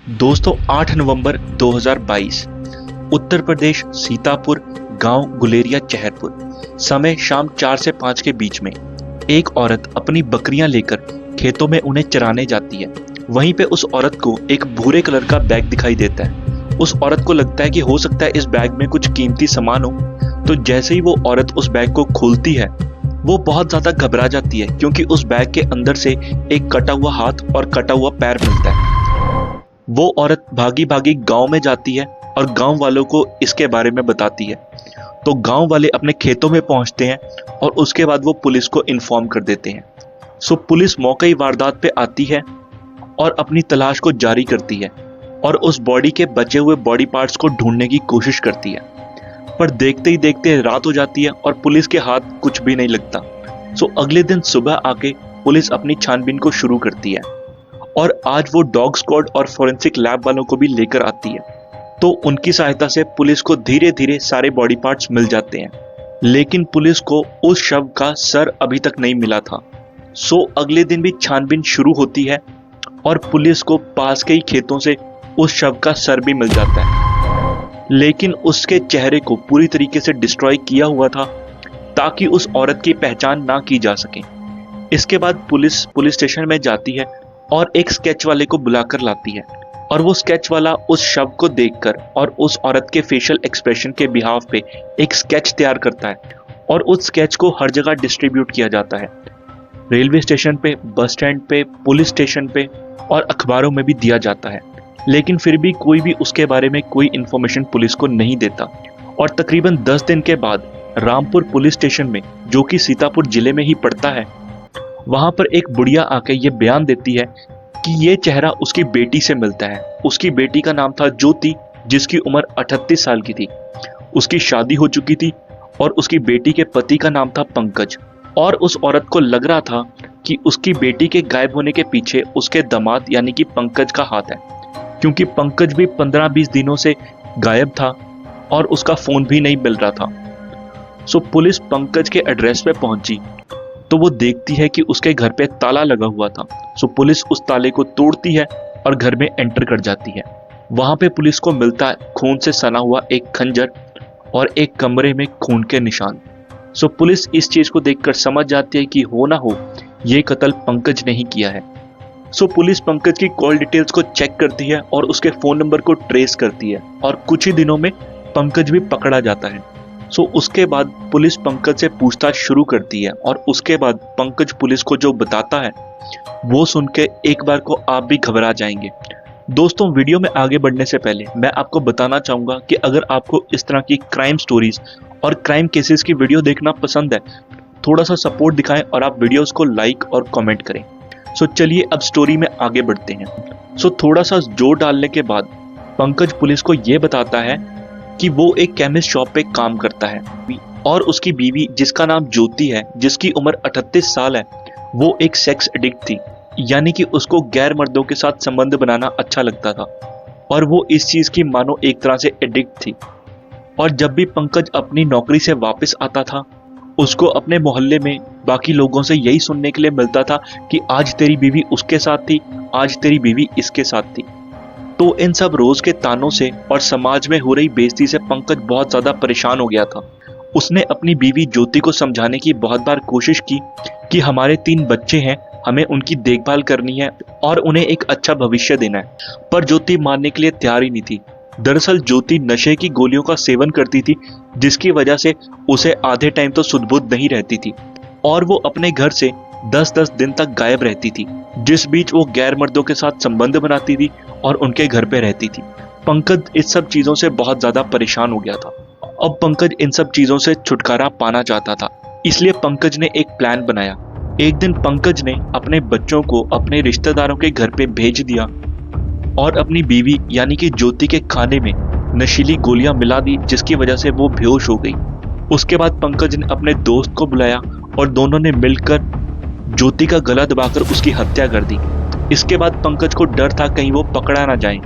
दोस्तों 8 नवंबर 2022 उत्तर प्रदेश सीतापुर गांव गुलेरिया चहरपुर समय शाम 4 से 5 के बीच में एक औरत अपनी बकरियां लेकर खेतों में उन्हें चराने जाती है। वहीं पे उस औरत को एक भूरे कलर का बैग दिखाई देता है। उस औरत को लगता है कि हो सकता है इस बैग में कुछ कीमती सामान हो। तो जैसे ही वो औरत उस बैग को खोलती है वो बहुत ज्यादा घबरा जाती है, क्योंकि उस बैग के अंदर से एक कटा हुआ हाथ और कटा हुआ पैर मिलता है। वो औरत भागी भागी गांव में जाती है और गांव वालों को इसके बारे में बताती है। तो गांव वाले अपने खेतों में पहुंचते हैं और उसके बाद वो पुलिस को इन्फॉर्म कर देते हैं। सो पुलिस मौके वारदात पे आती है और अपनी तलाश को जारी करती है और उस बॉडी के बचे हुए बॉडी पार्ट्स को ढूंढने की कोशिश करती है। पर देखते ही देखते रात हो जाती है और पुलिस के हाथ कुछ भी नहीं लगता। सो अगले दिन सुबह आके पुलिस अपनी छानबीन को शुरू करती है और आज वो डॉग स्क्वाड और फोरेंसिक लैब वालों को भी लेकर आती है। तो उनकी सहायता से पुलिस को धीरे धीरे सारे बॉडी पार्ट्स मिल जाते हैं, लेकिन पुलिस को उस शव का सर अभी तक नहीं मिला था। सो अगले दिन भी छानबीन शुरू होती है और पुलिस को पास के ही खेतों से उस शव का सर भी मिल जाता है, लेकिन उसके चेहरे को पूरी तरीके से डिस्ट्रॉय किया हुआ था ताकि उस औरत की पहचान ना की जा सके। इसके बाद पुलिस स्टेशन में जाती है और एक स्केच वाले को बुलाकर लाती है और वो स्केच वाला उस शव को देखकर और उस औरत के फेशियल एक्सप्रेशन के बिहाफ पे एक स्केच तैयार करता है और उस स्केच को हर जगह डिस्ट्रीब्यूट किया जाता है। रेलवे स्टेशन पे, बस स्टैंड पे, पुलिस स्टेशन पे और अखबारों में भी दिया जाता है, लेकिन फिर भी कोई भी उसके बारे में कोई इंफॉर्मेशन पुलिस को नहीं देता। और तकरीबन 10 दिन के बाद रामपुर पुलिस स्टेशन में, जो कि सीतापुर जिले में ही पड़ता है, वहां पर एक बुढ़िया आके ये बयान देती है कि ये चेहरा उसकी बेटी से मिलता है। उसकी बेटी का नाम था ज्योति, जिसकी उम्र 38 साल की थी। उसकी शादी हो चुकी थी और उसकी बेटी के पति का नाम था पंकज। और उस औरत को लग रहा था कि उसकी बेटी के गायब होने के पीछे उसके दामाद यानी कि पंकज का हाथ है, क्योंकि पंकज भी 15-20 दिनों से गायब था और उसका फोन भी नहीं मिल रहा था। सो पुलिस पंकज के एड्रेस पे पहुंची तो वो देखती है कि उसके घर पे ताला लगा हुआ था। सो पुलिस उस ताले को तोड़ती है और घर में एंटर कर जाती है। वहां पे पुलिस को मिलता है खून से सना हुआ एक खंजर और एक कमरे में खून के निशान। सो पुलिस इस चीज को देखकर समझ जाती है कि हो ना हो ये कत्ल पंकज ने ही किया है। सो पुलिस पंकज की कॉल डिटेल्स को चेक करती है और उसके फोन नंबर को ट्रेस करती है और कुछ ही दिनों में पंकज भी पकड़ा जाता है। सो उसके बाद पुलिस पंकज से पूछताछ शुरू करती है और उसके बाद पंकज पुलिस को जो बताता है वो सुन के एक बार को आप भी घबरा जाएंगे। दोस्तों, वीडियो में आगे बढ़ने से पहले मैं आपको बताना चाहूंगा कि अगर आपको इस तरह की क्राइम स्टोरीज और क्राइम केसेस की वीडियो देखना पसंद है, थोड़ा सा सपोर्ट दिखाएं और आप वीडियोस को लाइक और कमेंट करें। सो चलिए अब स्टोरी में आगे बढ़ते हैं। सो थोड़ा सा जोर डालने के बाद पंकज पुलिस को ये बताता है कि वो एक केमिस्ट शॉप पे काम करता है और उसकी बीवी, जिसका नाम ज्योति है, जिसकी उम्र 38 साल है, वो एक सेक्स एडिक्ट थी, यानी कि उसको गैर मर्दों के साथ संबंध बनाना अच्छा लगता था और वो इस चीज की मानो एक तरह से एडिक्ट थी। और जब भी पंकज अपनी नौकरी से वापस आता था, उसको अपने मोहल्ले में बाकी लोगों से यही सुनने के लिए मिलता था कि आज तेरी बीवी उसके साथ थी, आज तेरी बीवी इसके साथ थी। तो इन सब रोज के तानों से और समाज में हो रही बेइज्जती से पंकज बहुत ज्यादा परेशान हो गया था। उसने अपनी बीवी ज्योति को समझाने की बहुत बार कोशिश की कि हमारे 3 बच्चे हैं, हमें उनकी देखभाल करनी है और उन्हें एक अच्छा भविष्य देना है, पर ज्योति मानने के लिए तैयार ही नहीं थी। दरअसल ज्योति नशे की गोलियों का सेवन करती थी, जिसकी वजह से उसे आधे टाइम तो सुध बुध नहीं रहती थी और वो अपने घर से 10-10 दिन तक गायब रहती थी, जिस बीच वो गैर मर्दों के साथ संबंध बनाती थी और उनके घर पे रहती थी। पंकज इस सब चीजों से बहुत ज्यादा परेशान हो गया था। अब पंकज इन सब चीजों से छुटकारा पाना चाहता था, इसलिए पंकज ने एक प्लान बनाया। एक दिन पंकज ने अपने बच्चों को अपने रिश्तेदारों के घर पे भेज दिया और अपनी बीवी यानी कि ज्योति के खाने में नशीली गोलियां मिला दी, जिसकी वजह से वो बेहोश हो गई। उसके बाद पंकज ने अपने दोस्त को बुलाया और दोनों ने मिलकर ज्योति का गला दबाकर उसकी हत्या कर दी। इसके बाद पंकज को डर था कहीं वो पकड़ा ना जाए,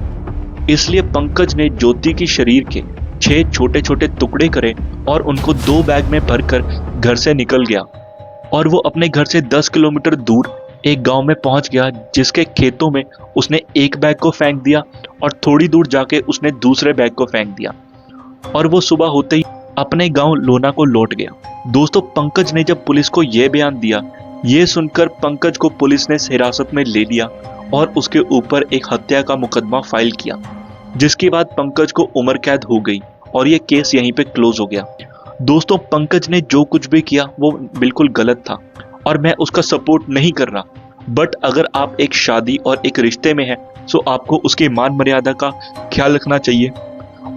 इसलिए पंकज ने ज्योति की शरीर के 6 छोटे छोटे टुकड़े करे और उनको 2 बैग में भरकर घर से निकल गया और वो अपने घर से 10 किलोमीटर दूर एक गांव में पहुंच गया जिसके खेतों में उसने एक बैग को फेंक दिया और थोड़ी दूर जाके उसने दूसरे बैग को फेंक दिया और वो सुबह होते ही अपने गांव लोना को लौट गया। दोस्तों, पंकज ने जब पुलिस को यह बयान दिया, ये सुनकर पंकज को पुलिस ने हिरासत में ले लिया और उसके ऊपर एक हत्या का मुकदमा फाइल किया, जिसके बाद पंकज को उम्र कैद हो गई और ये केस यहीं पे क्लोज हो गया। दोस्तों, पंकज ने जो कुछ भी किया वो बिल्कुल गलत था और मैं उसका सपोर्ट नहीं कर रहा, बट अगर आप एक शादी और एक रिश्ते में हैं तो आपको उसके मान मर्यादा का ख्याल रखना चाहिए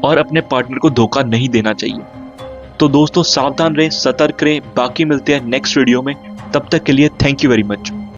और अपने पार्टनर को धोखा नहीं देना चाहिए। तो दोस्तों, सावधान रहें, सतर्क रहें। बाकी मिलते हैं नेक्स्ट वीडियो में। तब तक के लिए थैंक यू वेरी मच।